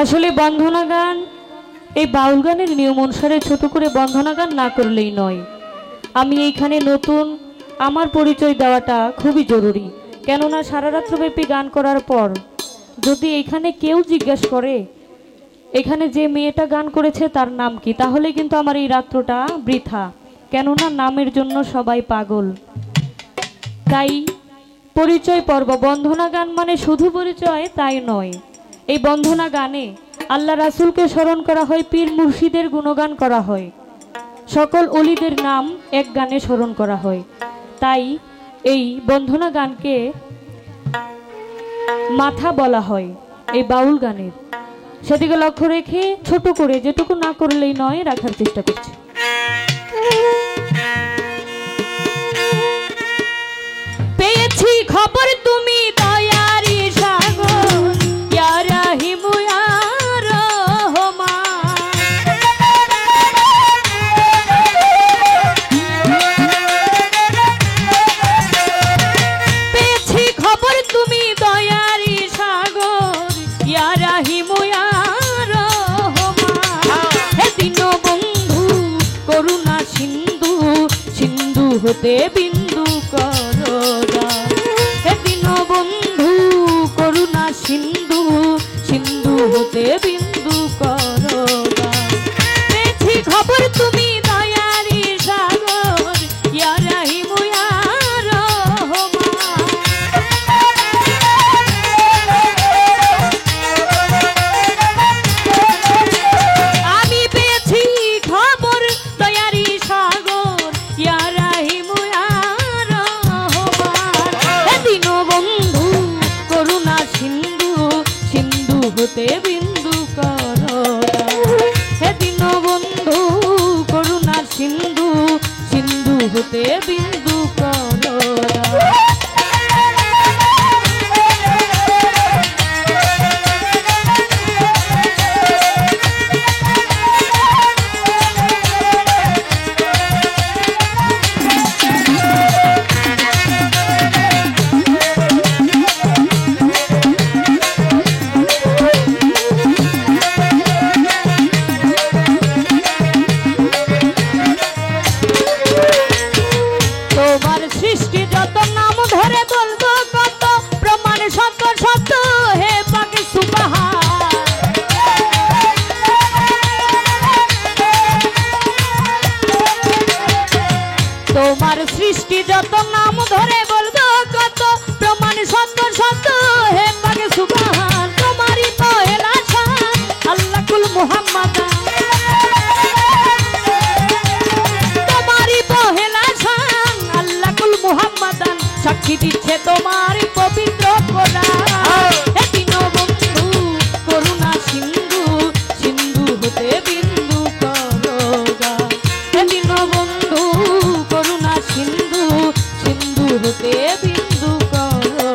আসলে বন্ধনা গান এই বাউল গানের নিয়ম অনুসারে ছোট করে বন্ধনা গান না করলেই নয়। আমি এইখানে নতুন, আমার পরিচয় দেওয়াটা খুবই জরুরি। কেননা সারা রাত্রব্যাপী গান করার পর যদি এখানে কেউ জিজ্ঞাসা করে এখানে যে মেয়েটা গান করেছে তার নাম কি, তাহলে কিন্তু আমার এই রাত্রটা বৃথা। কেননা নামের জন্য সবাই পাগল। তাই পরিচয় পর্ব, বন্ধনা গান মানে শুধু পরিচয় তাই নয়। এই বন্ধনা গানে আল্লাহ রাসূলকে স্মরণ করা হয়, পীর মুর্শিদের গুণগান করা হয়, সকল অলিদের নাম এক গানে স্মরণ করা হয়। তাই এই বন্ধনা গানকে মাথা বলা হয় এই বাউল গানের। সেদিকে লক্ষ্য রেখে ছোট করে, যেটুকু না করলেই নয়, রাখার চেষ্টা করছি। পেয়েছি খবর তুমি দয়ারি সাগর, ইয়া রাহিম ইয়া রহমান। পেয়েছি খবর তুমি দয়ারি সাগর, ইয়া রাহিম ইয়া রহমান। হে দীনবন্ধু করুণা সিন্ধু, সিন্ধু হতে বিন্দু করোনা। হে দীনবন্ধু করুণা সিন্ধু, সিন্ধু হতে বিন্দু করোনা। পেয়েছি খবর তুমি দয়ারি সাগর, ইয়া রাহিম ইয়া রহমান। আমি পেয়েছি খবর দয়ারি সাগর, ইয়া রাহিম ইয়া রহমান। হে দীনবন্ধু করুণা সিন্ধু, সিন্ধু হতে বিন্দু করোনা। হে দীনবন্ধু করুণা সিন্ধু, সিন্ধু হতে বিন্দু করোনা। তোমার সৃষ্টি যত নাম ধরে বলবো কত, প্রমাণ সত্য সত্য হে পাক সুবহান। তোমার সৃষ্টি যত নাম ধরে বলবো কত, প্রমাণ সত্য সত্য হে পাক সুবহান। তোমারই পহেলা শান আল্লাহ কুল মুহাম্মদ, মুহাম্মাদান সাক্ষী দিচ্ছে তোমার পবিত্র কোরআন। হে দীনবন্ধু করুণা সিন্ধু, সিন্ধু হতে বিন্দু করোনা। হে দীনবন্ধু করুণা সিন্ধু, সিন্ধু হতে বিন্দু করোনা।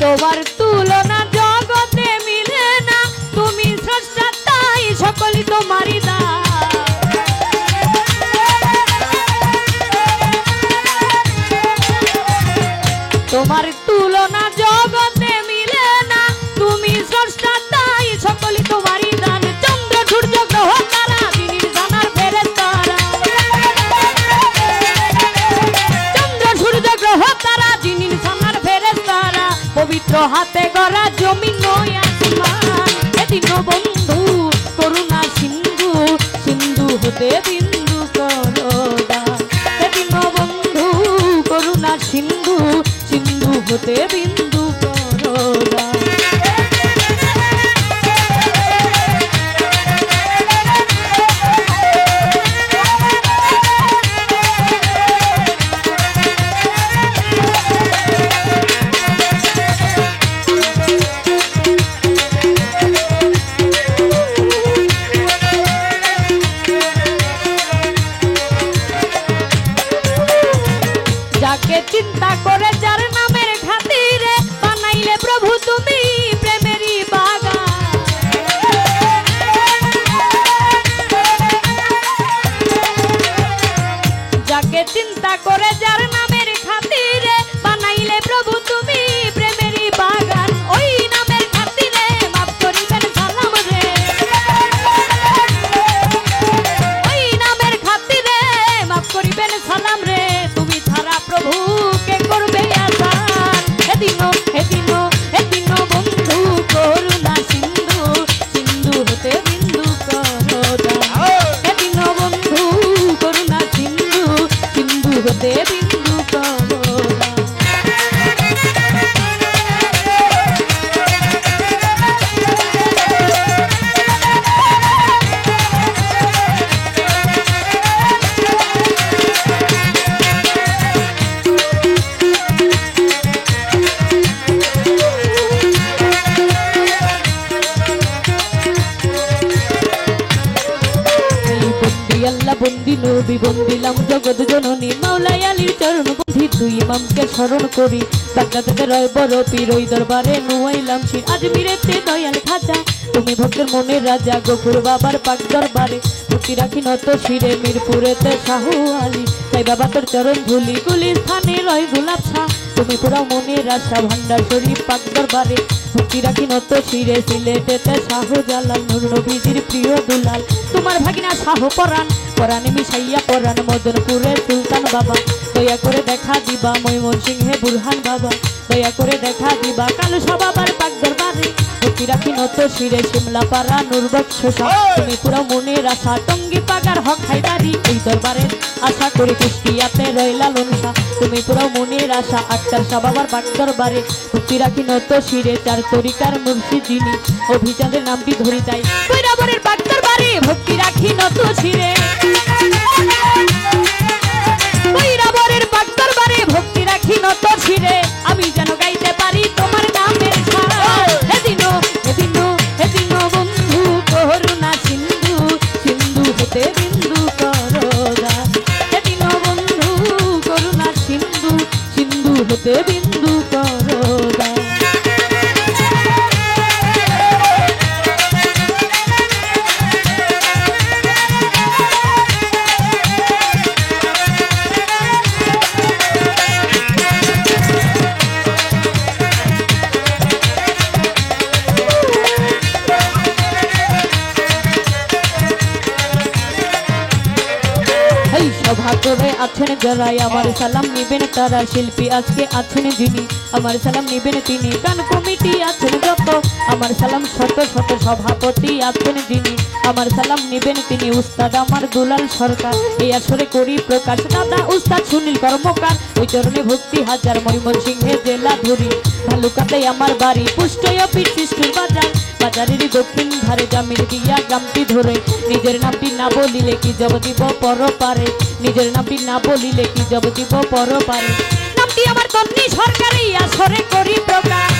তোমার তুলনা জগতে মিলে না, তুমি স্রষ্টা তাই সকলই তোমারই দান। তোমার তুলনা জগতে মিলে না, তুমি স্রষ্টা তাই সকলই তোমারই দান। চন্দ্র সূর্য গ্রহ তারা দিনের জানার ফেরেশতারা, চন্দ্র সূর্য গ্রহ তারা দিনের জানার ফেরেশতারা, পবিত্র হাতে গড়া জমিন নয় আসমান। হে দীনবন্ধু করুণা সিন্ধু, সিন্ধু হতে বিন্দু করোনা। হে দীনবন্ধু করুণা সিন্ধু, সিন্ধু হতে বিন্দু করোনা। যাকে চিন্তা করে যার নামের খাতিরে বানাইলে প্রভু তুমি প্রেমেরই বাগান। যাকে চিন্তা করে যার নামের খাতিরে বানাইলে প্রভু তুমি প্রেমেরই বাগান। ওই নামের খাতিরে মাফ করিবেন সালাম রে, ওই নামের খাতিরে মাফ করিবেন সালাম রে। তুমি ছাড়া প্রভু কে করবে আসান। এদিনও এদিনও এদিনও বন্ধু করুণা সিন্ধু, সিন্ধু হতে বিন্দু করো। এদিনও বন্ধু করুণা সিন্ধু, সিন্ধু হতে বিন্দু করো। আল্লাহ বন্দি নবী বন্দিলাম জগৎ জননী মাওলাই আলীর চরণ বন্ধি দুই ইমামকে স্মরণ করি। বাগদাদের রয় বড় পীর ওই দরবারে নুয়াইলাম শির। আজমিরেতে দয়াল খাজা তুমি ভক্তের মনের রাজা। গফুর বাবার পাক দরবারে ভক্তি রাখি নত শিরে। মিরপুরেতে শাহু আলী তাই বাবা তোর চরণ ধুলি। গুলিস্থানে রয় গোলাপ শাহ তুমি পুরাও মনের আশা। ভান্ডার শরীফ পাক দরবারে ভক্তি রাখি নত শিরে। সিলেটেতে শাহ জালাল নূর নবীজির প্রিয় দুলাল তোমার ভাগিনা শাহ পরাণ। পরাণে মিশাইয়া পরাণ মদনপুরে সুলতান বাবা। দয়া করে দেখা দিবা ময়মনসিংহে বুরহান বাবা। দয়া করে দেখা দিবা কালুসা বাবার পাক দরবারে ভক্তি রাখি নত শিরে। শিমলা পাড়া নূরবক্স তুমি পুরাও মনের আশা। টঙ্গি পাগার হক হায়দারি এই দরবারে আশা করি। কুষ্টিয়াতে রয় লালন শাহ তুমি পুরাও মনের আশা। আক্তার শাহ বাবার পাক দরবারে ভক্তি রাখি নত শিরে। চার তরিকার মুর্শিদ যিনি অভিযানের নামটি ধরি তাই কৈরাবরের পাক দরবারে ভক্তি রাখি নত শিরে। কৈরাবরের পাক দরবারে ভক্তি রাখি নত শিরে। আমি যেন গাইতে পারি তোমার নামের সার। এদিনও এদিনও এদিনও বন্ধু করুণা সিন্ধু, সিন্ধু হতে বিন্দু করো গান। এদিনও বন্ধু করুণা সিন্ধু, সিন্ধু হতে বিন্দু করো গান। সভা করে আছেন যারা আমার সালাম নিবেন তারা। শিল্পী আজকে আছেন যিনি আমার সালাম নিবেন তিনি। গান কমিটি আছেন যত আমার সালাম শত শত। সভাপতি আছেন যিনি আমার সালাম নিবেন তিনি। উস্তাদ আমার দুলাল সরকার এই আসরে করি প্রকাশ। দাদা উস্তাদ সুনীল কর্মকার ওই চরণে ভক্তি হাজার। ময়মনসিংহে জেলা ধরি ভালুকাতে আমার বাড়ি। পুষ্টয় পিঠ সৃষ্টির বাজার বাজারের দক্ষিণ ধারে। জামির দিয়া গ্রামটি ধরে নিজের নামটি না বলিলে কি জব দিব পর পারে। নিজের নামটি না বলিলে কি জব দিব পর পারে। নামটি আমার তন্নি সরকারি আসরে করি প্রকাশ।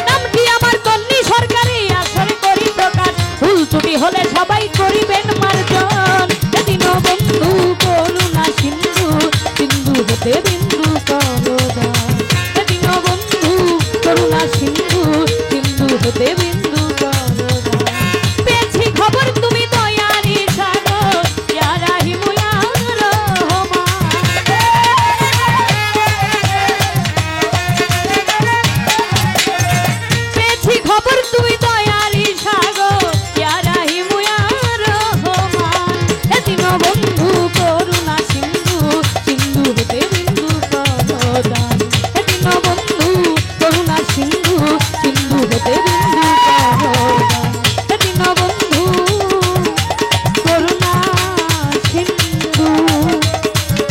নামটি আমার তন্নি সরকারি আসরে করি প্রকাশ। ভুল ত্রুটি হলে সবাই করিবেন মার্জন। এদিনও বন্ধু করুণা সিন্ধু, সিন্ধু হতে বিন্দু করো গান। এদিনও বন্ধু করুণা সিন্ধু, সিন্ধু হতে বিন্দু করো গান। পেয়েছি খবর তুমি দয়ারি সাগর ইয়া রাহিম ইয়া রহমান। পেয়েছি খবর তুমি দয়ারি সাগর ইয়া রাহিম ইয়া রহমান। এদিনও বন্ধু করুণা সিন্ধু, সিন্ধু হতে বিন্দু করো গান। এদিনও বন্ধু করুণা সিন্ধু, সিন্ধু হতে বিন্দু করো গান। এদিনও বন্ধু করুণা সিন্ধু,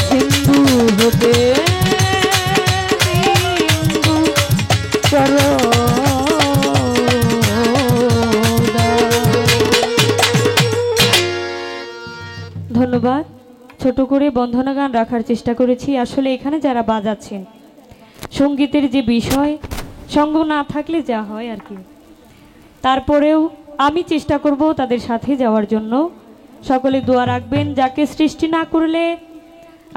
সিন্ধু হতে বিন্দু করো গান। ধন্যবাদ। ছোট করে বন্ধনা গান রাখার চেষ্টা করেছি। আসলে এখানে যারা বাজাচ্ছেন সঙ্গীতের যে বিষয় সঙ্গ না থাকলে যা হয় আর কি, তারপরেও আমি চেষ্টা করব তাদের সাথে যাওয়ার জন্য। সকলে দোয়া রাখবেন। যাকে সৃষ্টি না করলে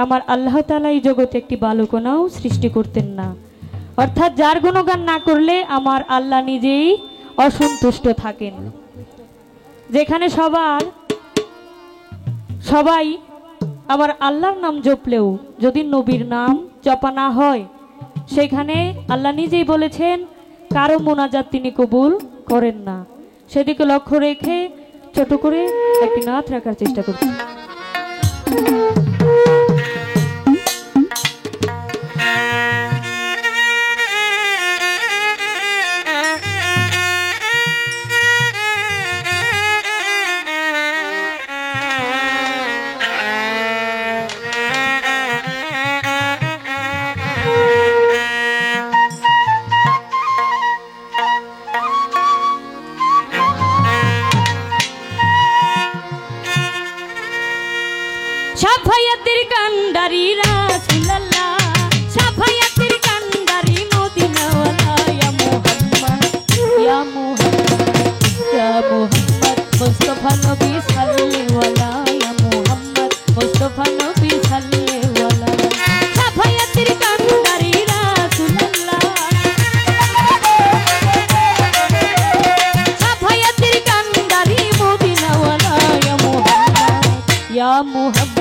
আমার আল্লাহ তাআলা এই জগতে একটি বালকনাও সৃষ্টি করতেন না। অর্থাৎ যার গুণগান না করলে আমার আল্লাহ নিজেই অসন্তুষ্ট থাকেন। যেখানে সবাই আমার আল্লাহর নাম জপলেও যদি নবীর নাম জপা না হয়, সেখানে আল্লাহ নিজেই বলেছেন কারো মোনাজাত তিনি কবুল করেন না। সেদিকে লক্ষ্য রেখে ছোট করে একটি নাত রাখার চেষ্টা করছি। সাফায়াতের কান্ডারি রাসূলুল্লাহ, সাফায়াতের কান্ডারি মদিনাওয়ালা, ইয়া মুহাম্মদ ইয়া মুহাম্মদ ইয়া মুহাম্মদ মুস্তাফা নবী সাল্লাল্লাহু আলাইহি, ইয়া মুহাম্মদ মুস্তাফা নবী সাল্লাল্লাহু আলাইহি। সাফায়াতের কান্ডারি রাসূলুল্লাহ, সাফায়াতের কান্ডারি মদিনাওয়ালা, ইয়া মুহাম্মদ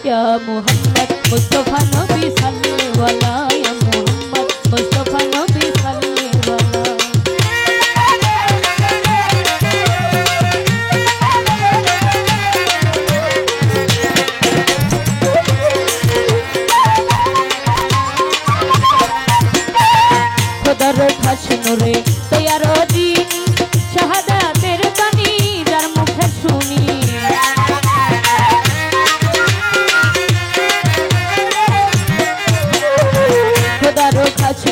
ইয়া মুহাম্মদ মুস্তাফা নবী সাল্লাল্লাহু আলাইহি, ইয়া মুহাম্মদ মুস্তাফা নবী সাল্লাল্লাহু আলাইহি। খোদার খাস নূরে তৈয়ার দিন, শাহাদাতের বাণী যার মুখে শুনি,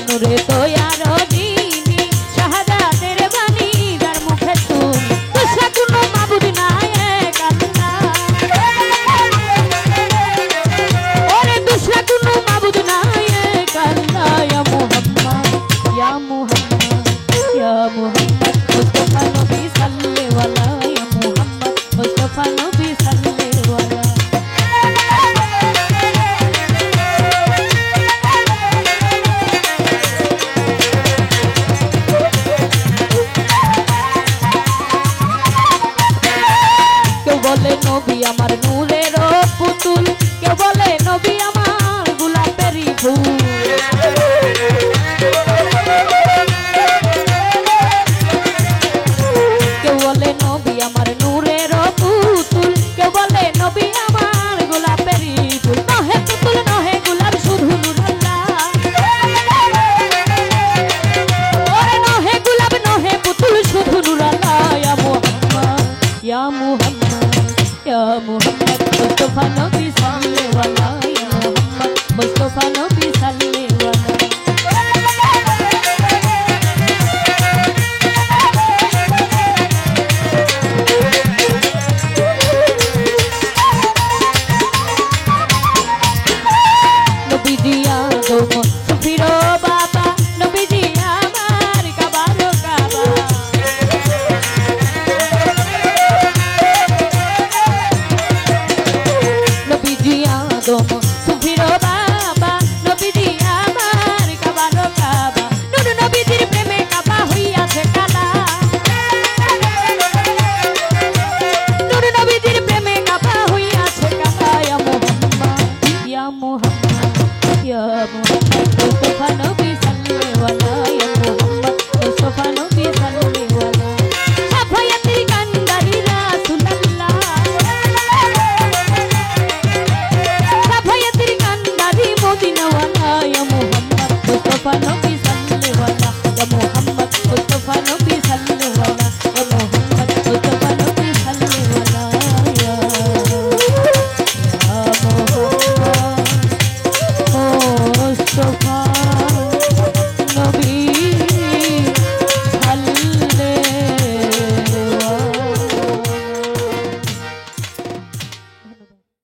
নূরে তৈয়ার দিনী, শাহাদাতের বাণী যার মুখে শুনি, দুসরা কোনো মাবুদ নাই এক আল্লাহ, ওরে দুসরা কোনো মাবুদ নাই এক আল্লাহ, ইয়া মুহাম্মদ ইয়া মুহাম্মদ ইয়া মুহাম্মদ মুস্তাফা নবী সাল্লাল্লাহু আলাইহি, ইয়া মুহাম্মদ মুস্তাফা নবী সাল্লাল্লাহু আলাইহি। বলে নবী আমার নূরের পুতুল, কেউ বলে নবী আমার গোলাপেরই ফুল, কেউ বলে নবী আমার নূরের পুতুল, কেউ বলে নবী আমার গোলাপেরই ফুল, নহে পুতুল নহে গোলাপ শুধু নূর আল্লাহ, ওরে নহে গোলাপ নহে পুতুল শুধু নূর আল্লাহ, ইয়া মুহাম্মদ ইয়া মুহাম্মদ ইয়া মুহাম্মদ